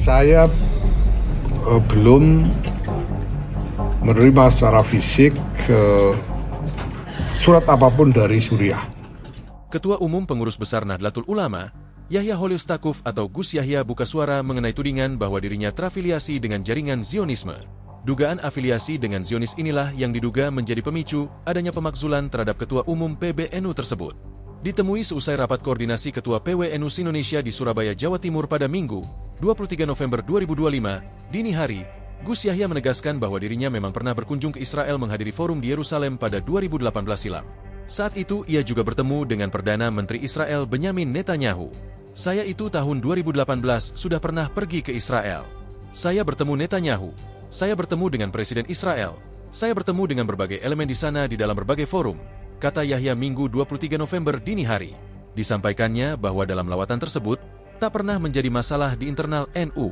Saya belum menerima secara fisik surat apapun dari Suriah. Ketua Umum Pengurus Besar Nahdlatul Ulama, Yahya Holil Stakuf atau Gus Yahya buka suara mengenai tudingan bahwa dirinya terafiliasi dengan jaringan Zionisme. Dugaan afiliasi dengan Zionis inilah yang diduga menjadi pemicu adanya pemakzulan terhadap Ketua Umum PBNU tersebut. Ditemui seusai rapat koordinasi Ketua PWNU Indonesia di Surabaya, Jawa Timur pada Minggu, 23 November 2025, dini hari, Gus Yahya menegaskan bahwa dirinya memang pernah berkunjung ke Israel menghadiri forum di Yerusalem pada 2018 silam. Saat itu ia juga bertemu dengan Perdana Menteri Israel Benyamin Netanyahu. Saya itu tahun 2018 sudah pernah pergi ke Israel. Saya bertemu Netanyahu. Saya bertemu dengan Presiden Israel. Saya bertemu dengan berbagai elemen di sana di dalam berbagai forum, kata Yahya Minggu 23 November dini hari. Disampaikannya bahwa dalam lawatan tersebut tak pernah menjadi masalah di internal NU.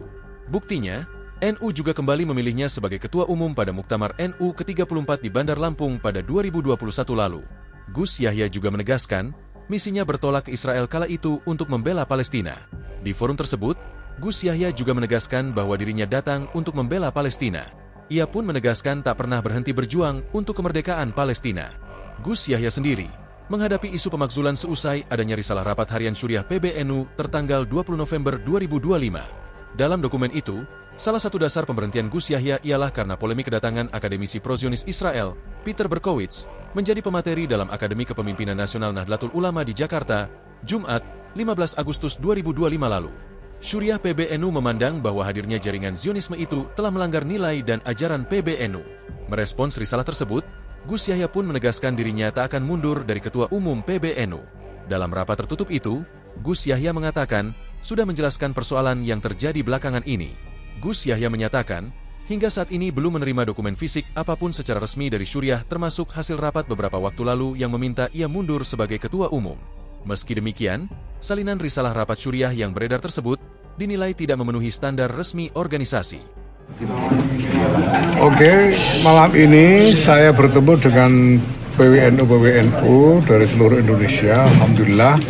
Buktinya, NU juga kembali memilihnya sebagai Ketua Umum pada Muktamar NU ke-34 di Bandar Lampung pada 2021 lalu. Gus Yahya juga menegaskan, misinya bertolak ke Israel kala itu untuk membela Palestina. Di forum tersebut, Gus Yahya juga menegaskan bahwa dirinya datang untuk membela Palestina. Ia pun menegaskan tak pernah berhenti berjuang untuk kemerdekaan Palestina. Gus Yahya sendiri menghadapi isu pemakzulan seusai adanya risalah rapat harian Syuriah PBNU tertanggal 20 November 2025. Dalam dokumen itu, salah satu dasar pemberhentian Gus Yahya ialah karena polemik kedatangan akademisi pro-Zionis Israel, Peter Berkowitz, menjadi pemateri dalam Akademi Kepemimpinan Nasional Nahdlatul Ulama di Jakarta, Jumat, 15 Agustus 2025 lalu. Syuriah PBNU memandang bahwa hadirnya jaringan Zionisme itu telah melanggar nilai dan ajaran PBNU. Merespons risalah tersebut, Gus Yahya pun menegaskan dirinya tak akan mundur dari Ketua Umum PBNU. Dalam rapat tertutup itu, Gus Yahya mengatakan sudah menjelaskan persoalan yang terjadi belakangan ini. Gus Yahya menyatakan, hingga saat ini belum menerima dokumen fisik apapun secara resmi dari Syuriah termasuk hasil rapat beberapa waktu lalu yang meminta ia mundur sebagai Ketua Umum. Meski demikian, salinan risalah rapat Syuriah yang beredar tersebut dinilai tidak memenuhi standar resmi organisasi. Oke, malam ini saya bertemu dengan PWNU dari seluruh Indonesia, Alhamdulillah,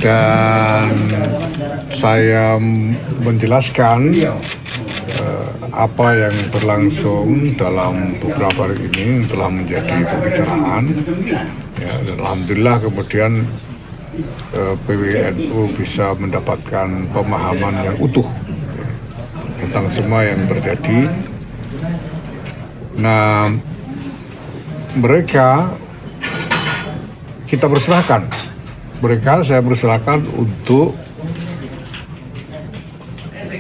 dan saya menjelaskan apa yang berlangsung dalam beberapa hari ini telah menjadi pembicaraan. Ya, dan Alhamdulillah kemudian PWNU bisa mendapatkan pemahaman yang utuh tentang semua yang terjadi. Nah, saya persilahkan untuk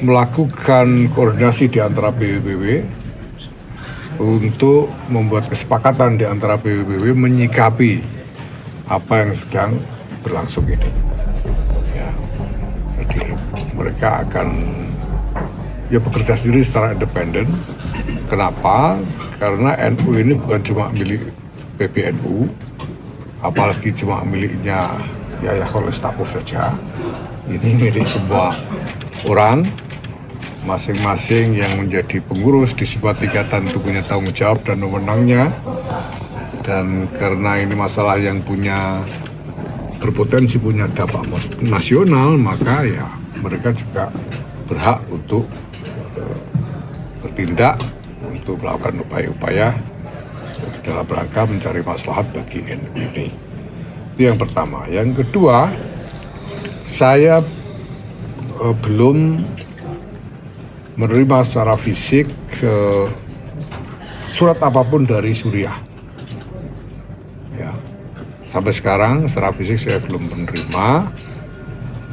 melakukan koordinasi di antara PBB untuk membuat kesepakatan di antara PBB menyikapi apa yang sedang berlangsung ini. Ya, jadi mereka akan bekerja sendiri secara independen. Kenapa? Karena NU ini bukan cuma milik PBNU, apalagi cuma miliknya Yahya Holil Stakuf saja. Ini milik semua orang, masing-masing yang menjadi pengurus di sebuah tingkatan itu punya tanggung jawab dan wewenangnya. Dan karena ini masalah yang berpotensi punya dampak nasional, maka ya mereka juga berhak untuk bertindak untuk melakukan upaya-upaya dalam rangka mencari maslahat bagi NU ini. Itu yang pertama. Yang kedua, saya belum menerima secara fisik surat apapun dari Suriah. Ya, sampai sekarang secara fisik saya belum menerima.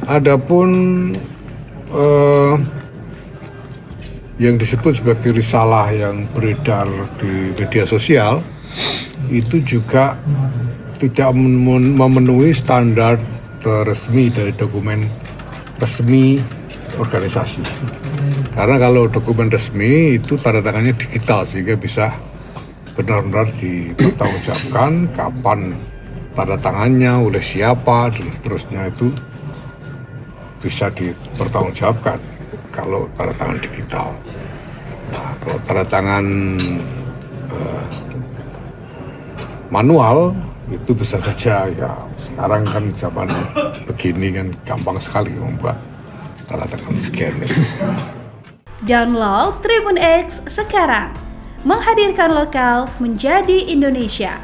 Adapun yang disebut sebagai risalah yang beredar di media sosial itu juga tidak memenuhi standar resmi dari dokumen resmi organisasi. Karena kalau dokumen resmi itu tanda tangannya digital sehingga bisa benar-benar dipertanggungjawabkan kapan tanda tangannya, oleh siapa, dan seterusnya itu bisa dipertanggungjawabkan kalau tanda tangan digital. Nah, kalau tanda tangan manual itu bisa saja, ya sekarang kan zaman begini kan gampang sekali membuat tanda tangan scan itu. Download Tribun X sekarang. Menghadirkan lokal menjadi Indonesia.